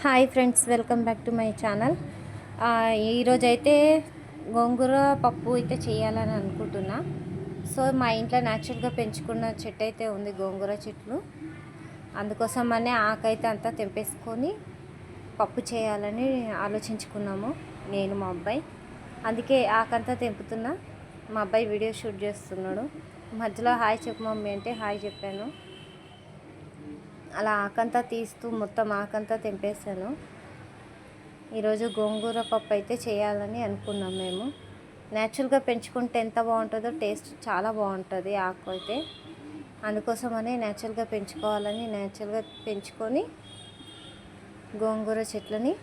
Hi friends, welcome back to my channel. ఈరోజైతే గోంగూర పప్పు అయితే చేయాలని అనుకుంటున్నా. సో మా ఇంట్లో న్యాచురల్గా పెంచుకున్న చెట్టు అయితే ఉంది, గోంగూర చెట్లు. అందుకోసమనే ఆకైతే అంతా తెంపేసుకొని పప్పు చేయాలని ఆలోచించుకున్నాము, నేను మా అబ్బాయి. అందుకే ఆకంతా తెంపుతున్నా. మా అబ్బాయి వీడియో షూట్ చేస్తున్నాడు. మధ్యలో హాయ్ చెప్పు మమ్మీ అంటే హాయ్ చెప్పాను. అలా ఆకంతా తీస్తూ మొత్తం ఆకంతా తెంపేసాను. ఈరోజు గోంగూర పప్పు అయితే చేయాలని అనుకున్నాం మేము. న్యాచురల్గా పెంచుకుంటే ఎంత బాగుంటుందో, టేస్ట్ చాలా బాగుంటుంది ఆకు అయితే. అందుకోసమనే న్యాచురల్గా పెంచుకోవాలని న్యాచురల్గా పెంచుకొని గోంగూర చెట్లని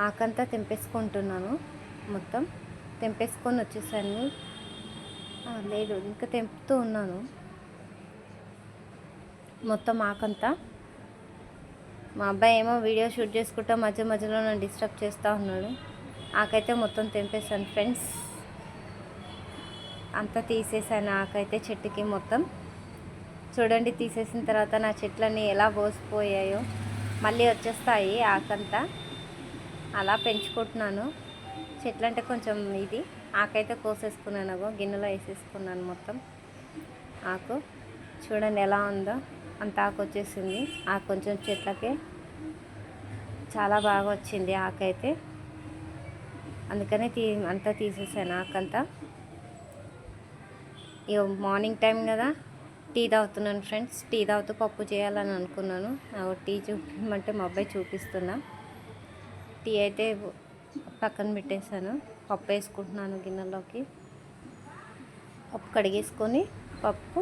ఆకంతా తెంపేసుకుంటున్నాను. మొత్తం తెంపేసుకొని వచ్చేసాను. లేదు, ఇంకా తెంపుతూ ఉన్నాను మొత్తం ఆకంతా. మా అబ్బాయి ఏమో వీడియో షూట్ చేసుకుంటా మధ్య మధ్యలో నన్ను డిస్టర్బ్ చేస్తూ ఉన్నాడు. ఆకైతే మొత్తం తెంపేశాను ఫ్రెండ్స్. అంతా తీసేసాను ఆకైతే చెట్టుకి మొత్తం. చూడండి, తీసేసిన తర్వాత నా చెట్లన్నీ ఎలా పోసిపోయాయో. మళ్ళీ వచ్చేస్తాయి ఆకంతా. అలా పెంచుకుంటున్నాను. చెట్లు అంటే కొంచెం ఇది. ఆకైతే కోసేసుకున్నాను, గిన్నెలో వేసేసుకున్నాను మొత్తం ఆకు. చూడండి ఎలా ఉందో, అంత ఆకు వచ్చేసింది. ఆకు కొంచెం చెట్లకే చాలా బాగా వచ్చింది ఆకైతే. అందుకనే అంతా తీసేసాను ఆకంతా. ఇక మార్నింగ్ టైం కదా, టీ తాగుతున్నాను ఫ్రెండ్స్. టీ తాగుతూ పప్పు చేయాలని అనుకున్నాను. టీ చూపించమంటే మా అబ్బాయి చూపిస్తున్నా. టీ అయితే పక్కన పెట్టేశాను. పప్పు వేసుకుంటున్నాను గిన్నెలోకి. పప్పు కడిగేసుకొని, పప్పు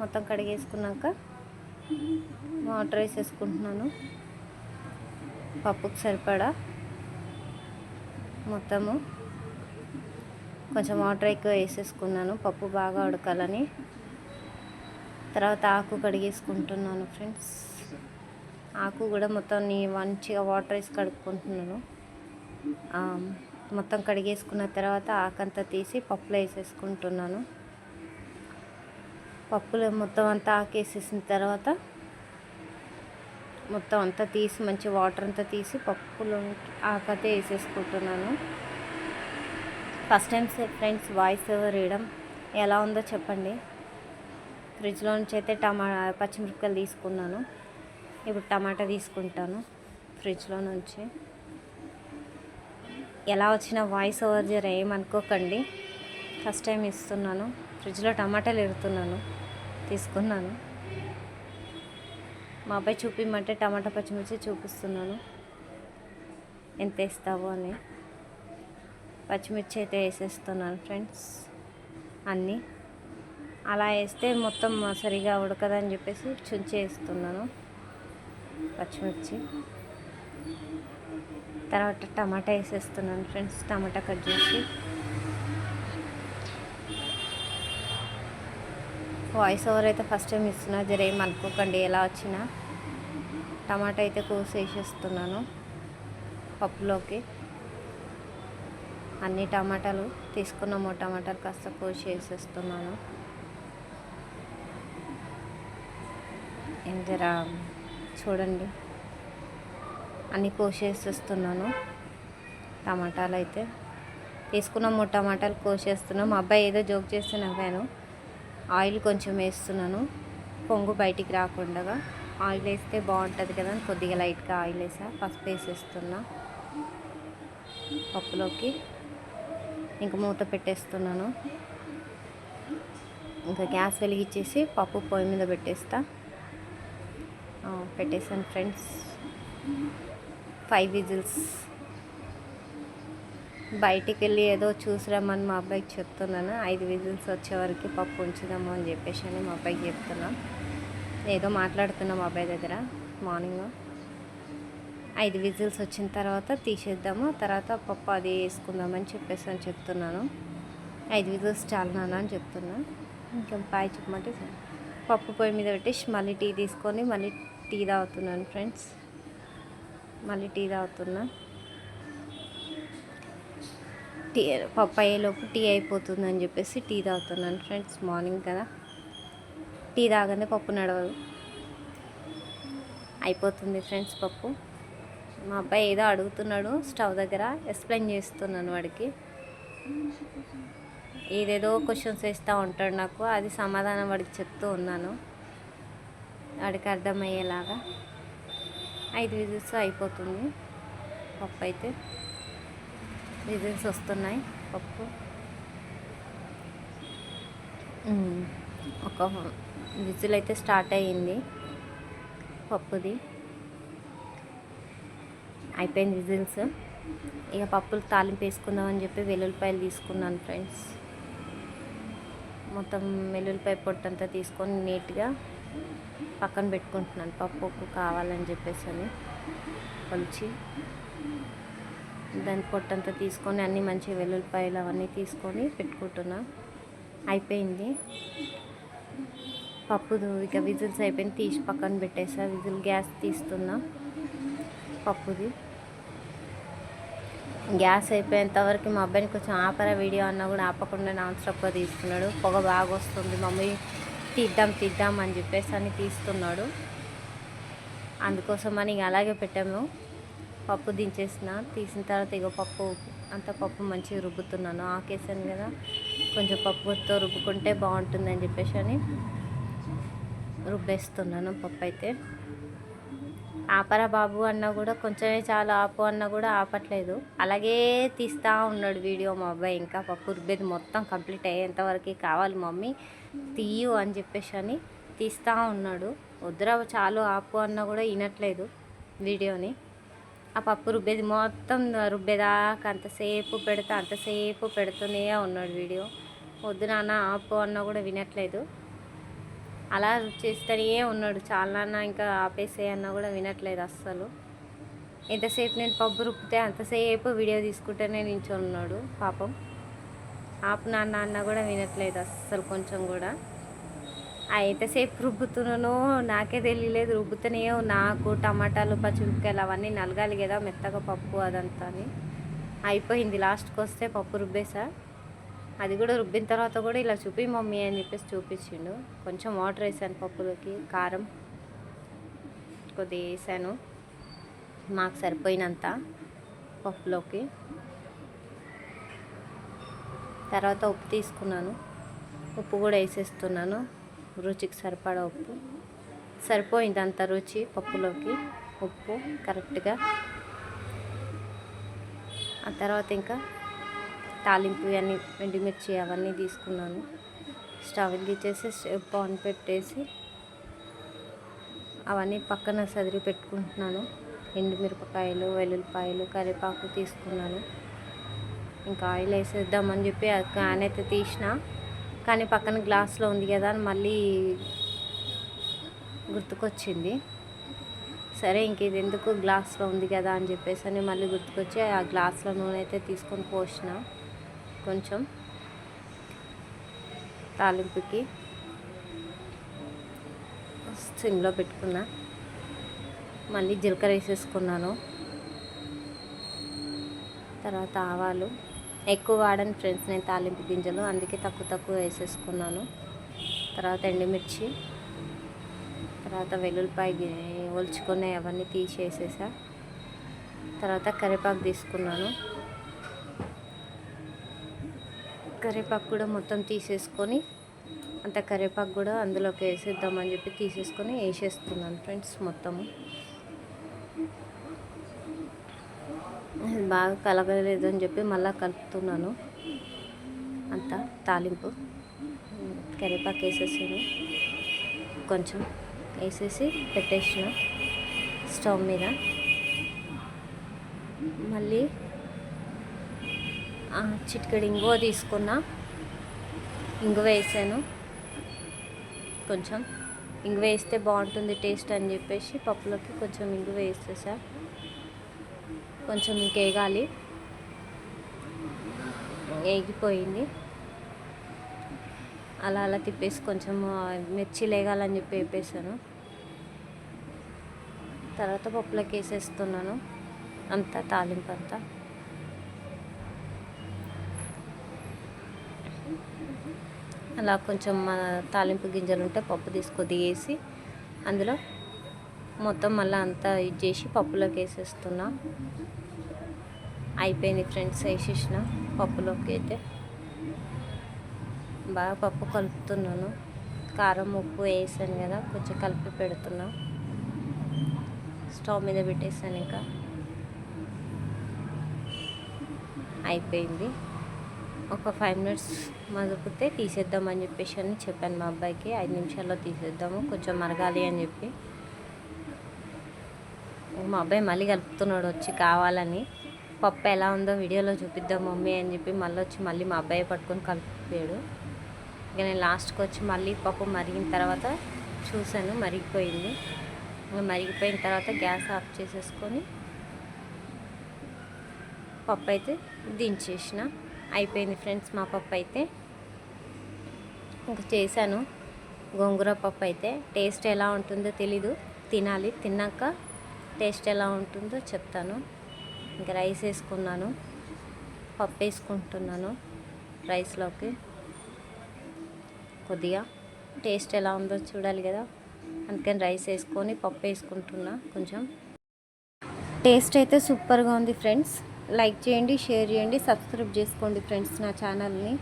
మొత్తం కడిగేసుకున్నాక వాటర్ వేసేసుకుంటున్నాను. పప్పుకు సరిపడా మొత్తము కొంచెం వాటర్ ఎక్కువ వేసేసుకున్నాను, పప్పు బాగా ఉడకాలని. తర్వాత ఆకు కడిగేసుకుంటున్నాను ఫ్రెండ్స్. ఆకు కూడా మొత్తం మంచిగా వాటర్ వేసి కడుక్కుంటున్నాను. మొత్తం కడిగేసుకున్న తర్వాత ఆకంతా తీసి పప్పులో వేసేసుకుంటున్నాను. పప్పులో మొత్తం అంతా ఆకేసేసిన తర్వాత మొత్తం అంతా తీసి మంచి వాటర్ అంతా తీసి పప్పులో ఆకైతే వేసేసుకుంటున్నాను. First time friends voice over వేయడం ఎలా ఉందో చెప్పండి. ఫ్రిడ్జ్లో నుంచి అయితే పచ్చిమిరపకాయలు తీసుకున్నాను. ఇప్పుడు టమాటా తీసుకుంటాను ఫ్రిడ్జ్లో నుంచి. ఎలా వచ్చిన వాయిస్ ఓవర్ జర ఏమనుకోకండి. ఫస్ట్ టైం ఇస్తున్నాను. ఫ్రిడ్జ్లో టమాటాలు తీసుకున్నాను. మా అబ్బాయి చూపిమంటే టమాటా పచ్చిమిర్చి చూపిస్తున్నాను ఎంత వేస్తావో అని. పచ్చిమిర్చి అయితే వేసేస్తున్నాను ఫ్రెండ్స్ అన్నీ. అలా వేస్తే మొత్తం సరిగా ఉడకదని చెప్పేసి చుంచి వేస్తున్నాను పచ్చిమిర్చి. తర్వాత టమాటా వేసేస్తున్నాను ఫ్రెండ్స్. టమాటా కట్ చేసి. వాయిస్ ఓవర్ అయితే ఫస్ట్ టైం ఇస్తున్నా, జరేం అనుకోకండి ఎలా వచ్చినా. టమాటా అయితే కోసి వేసేస్తున్నాను పప్పులోకి. అన్ని టమాటాలు తీసుకున్నాము, టమాటాలు కాస్త కోసి వేసేస్తున్నాను. జరా చూడండి, అన్నీ కోసి వేసేస్తున్నాను. టమాటాలు అయితే తీసుకున్నాము, టమాటాలు కోసేస్తున్నాము. మా అబ్బాయి ఏదో జోక్ చేస్తే నవ్వాను. ఆయిల్ కొంచెం వేస్తున్నాను, పొంగు బయటికి రాకుండా. ఆయిల్ వేస్తే బాగుంటుంది కదా అని కొద్దిగా లైట్గా ఆయిల్ వేసా. పసుపు వేసేస్తున్నా పప్పులోకి. ఇంకా మూత పెట్టేస్తున్నాను. ఇంకా గ్యాస్ వెలిగించేసి పప్పు పొయ్యి మీద పెట్టేసాను ఫ్రెండ్స్. 5 విజిల్స్. బయటికి వెళ్ళి ఏదో చూసిరామని మా అబ్బాయికి చెప్తున్నాను. 5 విజిల్స్ వచ్చే వరకు పప్పు ఉంచుదాము అని చెప్పేసి అని మా అబ్బాయికి చెప్తున్నా. ఏదో మాట్లాడుతున్నాం మా అబ్బాయి దగ్గర. మార్నింగ్ 5 విజిల్స్ వచ్చిన తర్వాత తీసేద్దాము, తర్వాత పప్పు అది వేసుకుందామని చెప్పేసి అని చెప్తున్నాను. 5 విజిల్స్ చాలు నాన్న అని చెప్తున్నా. ఇంకా బాయ్ చెప్పమంటే పప్పు పొయ్యి మీద పెట్టేసి మళ్ళీ టీ తీసుకొని మళ్ళీ టీ తాగుతున్నాను ఫ్రెండ్స్. మళ్ళీ టీ తాగుతున్నా. టీ పప్పు అయ్యేలోపు టీ అయిపోతుందని చెప్పేసి టీ తాగుతున్నాను ఫ్రెండ్స్. మార్నింగ్ కదా, టీ తాగందే పప్పు నడవదు. అయిపోతుంది ఫ్రెండ్స్ పప్పు. మా అబ్బాయి ఏదో అడుగుతున్నాడు స్టవ్ దగ్గర, ఎక్స్ప్లెయిన్ చేస్తున్నాను వాడికి. ఏదేదో క్వశ్చన్స్ వేస్తూ ఉంటాడు నాకు, అది సమాధానం వాడికి చెప్తూ ఉన్నాను వాడికి అర్థమయ్యేలాగా. 5 విజిల్స్ అయిపోతుంది పప్పు అయితే. విజిల్స్ వస్తున్నాయి పప్పు. ఒక విజిల్ అయితే స్టార్ట్ అయ్యింది పప్పుది. అయిపోయింది విజిల్స్. ఇక పప్పులు తాలింపు వేసుకుందామని చెప్పి వెల్లుల్లిపాయలు తీసుకున్నాను ఫ్రెండ్స్. మొత్తం వెల్లుల్లిపాయ పొట్టంతా తీసుకొని నీట్గా పక్కన పెట్టుకుంటున్నాను. పప్పుకు కావాలని చెప్పేసి అని కొలిచి దాని పొట్టంతా తీసుకొని అన్నీ మంచిగా వెల్లుల్లిపాయలు అవన్నీ తీసుకొని పెట్టుకుంటున్నా. అయిపోయింది పప్పుదు. ఇక విజిల్స్ అయిపోయింది, తీసి పక్కన పెట్టేసా. విజిల్ గ్యాస్ తీస్తున్నా పప్పుది. గ్యాస్ అయిపోయేంత వరకు మా అబ్బాయిని కొంచెం ఆపరా వీడియో అన్నా కూడా ఆపకుండా నాన్ స్టాప్గా తీస్తున్నాడు. పొగ బాగా వస్తుంది మమ్మీ, తీద్దాం అని చెప్పేసి అని తీస్తున్నాడు. అందుకోసమని ఇక అలాగే పెట్టాము. పప్పు దించేసిన, తీసిన తర్వాత ఇక పప్పు మంచిగా రుబ్బుతున్నాను. ఆకేసాను కదా, కొంచెం పప్పుతో రుబ్బుకుంటే బాగుంటుందని చెప్పేసి అని రుబ్బేస్తున్నాను పప్పు అయితే. ఆపరా బాబు అన్నా కూడా, కొంచెమే చాలా ఆపు అన్నా కూడా ఆపట్లేదు. అలాగే తీస్తూ ఉన్నాడు వీడియో మా అబ్బాయి. ఇంకా పప్పు రుబ్బేది మొత్తం కంప్లీట్ అయ్యేంతవరకు కావాలి మమ్మీ తీయు అని చెప్పేసి అని తీస్తూ ఉన్నాడు. వద్దురా చాలు ఆపు అన్నా కూడా వినట్లేదు వీడియోని. ఆ పప్పు రుబ్బేది మొత్తం రుబ్బేదాకా అంతసేపు పెడుతూనే ఉన్నాడు వీడియో. వద్దు నాన్న ఆపు అన్నా కూడా వినట్లేదు. అలా చేస్తూనే ఉన్నాడు. చాలా ఇంకా ఆపేసే అన్నా కూడా వినట్లేదు అస్సలు. ఎంతసేపు నేను పప్పు రుబ్బితే అంతసేపు వీడియో తీసుకుంటూనే నించొని ఉన్నాడు పాపం. ఆపు నాన్న అన్నా కూడా వినట్లేదు అస్సలు కొంచెం కూడా. ఎంతసేపు రుబ్బుతున్నానో నాకే తెలియలేదు. రుబ్బుతూనే నాకు టమాటాలు పచ్చిమిరపకాయలు అవన్నీ నలగాలి కదా మెత్తగా పప్పు అదంతా అని. అయిపోయింది లాస్ట్కి వస్తే పప్పు రుబ్బేసా. అది కూడా రుబ్బిన తర్వాత కూడా ఇలా చూపి మమ్మీ అని చెప్పేసి చూపించిండు. కొంచెం వాటర్ వేసాను పప్పులోకి, కారం కొద్దిగా వేసాను మాకు సరిపోయినంత పప్పులోకి. తర్వాత ఉప్పు తీసుకున్నాను, ఉప్పు కూడా వేసేస్తున్నాను. రుచికి సరిపడా ఉప్పు సరిపోయింది, అంత రుచి పప్పులోకి ఉప్పు కరెక్ట్గా. ఆ తర్వాత ఇంకా తాలింపు అన్నీ ఎండుమిర్చి అవన్నీ తీసుకున్నాను. స్టవ్ వెలిగించేసి స్టవ్ ఆన్ పెట్టేసి అవన్నీ పక్కన సదిరి పెట్టుకుంటున్నాను. ఎండుమిరపకాయలు, వెల్లుల్లిపాయలు, కరివేపాకు తీసుకున్నాను. ఇంకా ఆయిల్ వేసేద్దామని చెప్పి ఆ క్యాన్ అయితే తీసిన, కానీ పక్కన గ్లాస్లో ఉంది కదా అని మళ్ళీ గుర్తుకొచ్చింది. సరే ఇంక ఇది ఎందుకు గ్లాస్లో ఉంది కదా అని చెప్పేసి అని మళ్ళీ గుర్తుకొచ్చి ఆ గ్లాస్లో నూనె అయితే తీసుకొని పోసిన. కొంచెం తాలింపుకి సిమ్లో పెట్టుకున్నా. మళ్ళీ జీలకర్ర వేసేసుకున్నాను. తర్వాత ఆవాలు ఎక్కువ వాడని ఫ్రెండ్స్ నేను తాలింపు గింజలు, అందుకే తక్కువ వేసేసుకున్నాను. తర్వాత ఎండుమిర్చి, తర్వాత వెల్లుల్లిపాయ ఒలుచుకొని అవన్నీ తీసేసేసా. తర్వాత కరివేపాకు తీసుకున్నాను. కరివేపాకు కూడా మొత్తం తీసేసుకొని అంత కరివేపాకు కూడా అందులోకి వేసేద్దామని చెప్పి తీసేసుకొని వేసేస్తున్నాను ఫ్రెండ్స్ మొత్తము. బాగా కలగలేదు అని చెప్పి మళ్ళీ కలుపుతున్నాను. అంతా తాలింపు కరివేపాకు వేసేసాను, కొంచెం వేసేసి పెట్టేసిన స్టవ్ మీద. మళ్ళీ చిటికెడు ఇంగువ తీసుకున్నా, ఇంగువ వేసాను. కొంచెం ఇంగువ వేస్తే బాగుంటుంది టేస్ట్ అని చెప్పేసి పప్పులోకి కొంచెం ఇంగువ వేసేసా. కొంచెం ఇంకేగాలి, వేగిపోయింది. అలా తిప్పేసి కొంచెం మిర్చి లేగాలని చెప్పి వేపేసాను. తర్వాత పప్పులోకి వేసేస్తున్నాను అంతా తాలింపు అంతా. అలా కొంచెం తాలింపు గింజలు ఉంటే పప్పు తీసుకొని వేసి అందులో మొత్తం మళ్ళీ అంతా ఇది చేసి పప్పులోకి వేసేస్తున్నా. అయిపోయింది ఫ్రెండ్స్, వేసేసిన పప్పులోకి. అయితే బాగా పప్పు కలుపుతున్నాను. కారం ఉప్పు వేసాను కదా, కొంచెం కలిపి పెడుతున్నా. స్టవ్ మీద పెట్టేసాను. ఇంకా అయిపోయింది. ఒక 5 మినిట్స్ మదిపితే తీసేద్దామని చెప్పేసి అని చెప్పాను మా అబ్బాయికి. 5 నిమిషాల్లో తీసేద్దాము, కొంచెం మరగాలి అని చెప్పి. మా అబ్బాయి మళ్ళీ కలుపుతున్నాడు వచ్చి కావాలని. పప్పు ఎలా ఉందో వీడియోలో చూపిద్దాం మమ్మీ అని చెప్పి మళ్ళీ మా అబ్బాయి పట్టుకొని కలిపాడు. ఇక నేను లాస్ట్కి వచ్చి మళ్ళీ పప్పు మరిగిన తర్వాత చూశాను, మరిగిపోయింది. మరిగిపోయిన తర్వాత గ్యాస్ ఆఫ్ చేసేసుకొని పప్పు అయితే దించేసిన. అయిపోయింది ఫ్రెండ్స్ మా పప్పు అయితే. ఇంకా చేశాను గోంగూర పప్పు అయితే. టేస్ట్ ఎలా ఉంటుందో తెలీదు, తినాలి. తిన్నాక టేస్ట్ ఎలా ఉంటుందో చెప్తాను. ఇంకా రైస్ వేసుకున్నాను, పప్పు వేసుకుంటున్నాను రైస్లోకి. కొద్దిగా టేస్ట్ ఎలా ఉందో చూడాలి కదా, అందుకని రైస్ వేసుకొని పప్పు వేసుకుంటున్నా. కొంచెం టేస్ట్ అయితే సూపర్గా ఉంది ఫ్రెండ్స్. లైక్ చేయండి, షేర్ చేయండి, సబ్స్క్రైబ్ చేసుకోండి ఫ్రెండ్స్ నా ఛానల్ని.